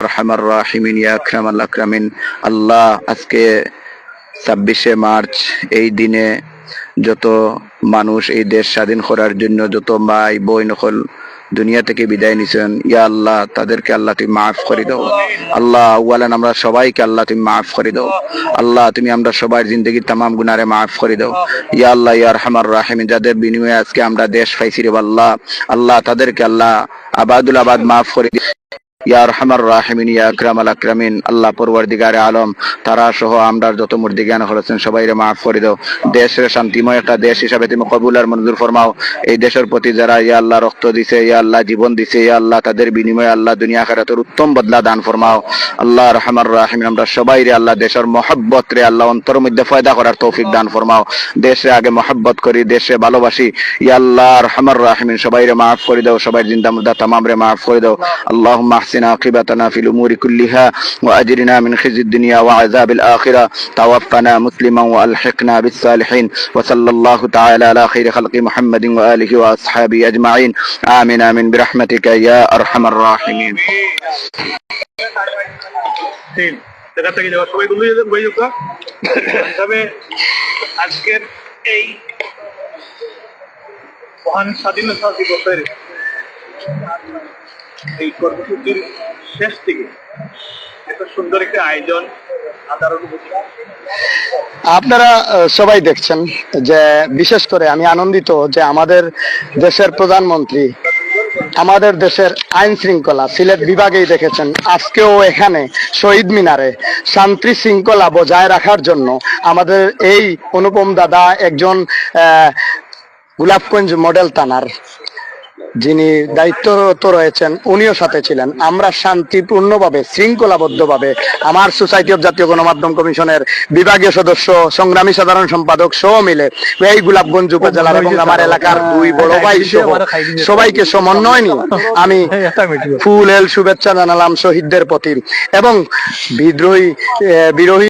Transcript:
আরহামার রাহিমিন ইয়া আকরামাল আকরামিন। আল্লাহ, আজকে 26শে মার্চ, এই দিনে যত মানুষ এই দেশ স্বাধীন করার জন্য যত ভাই বোন নকল দুনিয়া থেকে বিদায় নিছেন, ইয়া আল্লাহ তাদেরকে আল্লাহ তুমি মাফ করে দাও। আল্লাহ ওয়ালান আমরা সবাইকে আল্লাহ তুমি মাফ করে দাও। আল্লাহ তুমি আমরা সবার জিন্দগির তামাম গুনারে মাফ করে দাও। ইয়া আল্লাহ ইয়া আরহামার রাহিমিন, যাদের বিনিময়ে আজকে আমরা দেশ পাইছি রে আল্লাহ, আল্লাহ তাদেরকে আল্লাহ আবাদুল আবাদ মাফ করে দিও। ইয়া আরহামার রাহিমিন ইয়া আকরামাল আকরামিন। আল্লাহ পরওয়ারদিগারে আলম, তারা সহ আমরা যত মুর্দি জ্ঞান হলেছেন সবাইরে মাফ করে দাও। দেশের শান্তিময় একটা দেশ হিসাবে তুমি কবুল আর মঞ্জুর ফরমাও। এই দেশের প্রতি যারা ইয়া আল্লাহ রক্ত দিছে, ইয়া আল্লাহ জীবন দিছে, ইয়া আল্লাহ তাদের বিনিময়ে আল্লাহ দুনিয়া আখিরাতের উত্তম বদলা দান ফরমাও। আল্লাহ আরহামার রাহিমিন, আমরা সবাইরে আল্লাহ দেশের মহব্বত রে আল্লাহ অন্তর মধ্যে ফয়দা করার তৌফিক দান ফরমাও। দেশে আগে মহব্বত করি, দেশে ভালোবাসি। ইয়া আল্লাহ আরহামার রাহিমিন, সবাইরে মাফ করে দাও, সবাই জিন্দা মুর্দা তামাম রে মাফ করে দাও। আল্লাহুম্মা আহসিন আকিবাতানা ফিল উমুরি কুল্লিহা ওয়া আজরিনা মিন খিজিদ দুনিয়া ওয়া আযাবিল আখিরা। তাওয়াফানা মুসলিমান ওয়া আলহিকনা বিস সালিহিন। ওয়া সাল্লাল্লাহু তাআলা আলা খাইরি খালকি মুহাম্মাদিন ওয়া আলিহি ওয়া আসহাবিহি আজমাইন। আমিন আমিন বিরহমাতিকা ইয়া আরহামার রাহিমিন। আজকের এই মহান স্বাধীনতা দিবসের এই কর্মসূচির শেষ থেকে এত সুন্দর একটা আয়োজন, আপনারা সবাই দেখছেন যে বিশেষ করে আমি আনন্দিত যে আমাদের দেশের প্রধানমন্ত্রী আমাদের দেশের আইন শৃঙ্খলা সিলেট বিভাগেই দেখেছেন, আজকেও এখানে শহীদ মিনারে শান্তি শৃঙ্খলা বজায় রাখার জন্য আমাদের এই অনুপম দাদা একজন গোলাপগঞ্জ মডেল থানার যিনি দায়িত্বরত রয়েছেন, উনিও সাথে ছিলেন। আমরা শান্তিপূর্ণভাবে শৃঙ্খলাবদ্ধভাবে আমার সোসাইটি অফ জাতীয় গণমাধ্যম কমিশনের বিভাগীয় সদস্য, সংগ্রামী সাধারণ সম্পাদক সহ মিলে এই গোলাপগঞ্জ উপজেলার এবং আমার এলাকার দুই বড় ভাই সহ সবাইকে সমন্বয় নিয়ে আমি ফুল এল শুভেচ্ছা জানালাম শহীদদের প্রতি এবং বিরোহী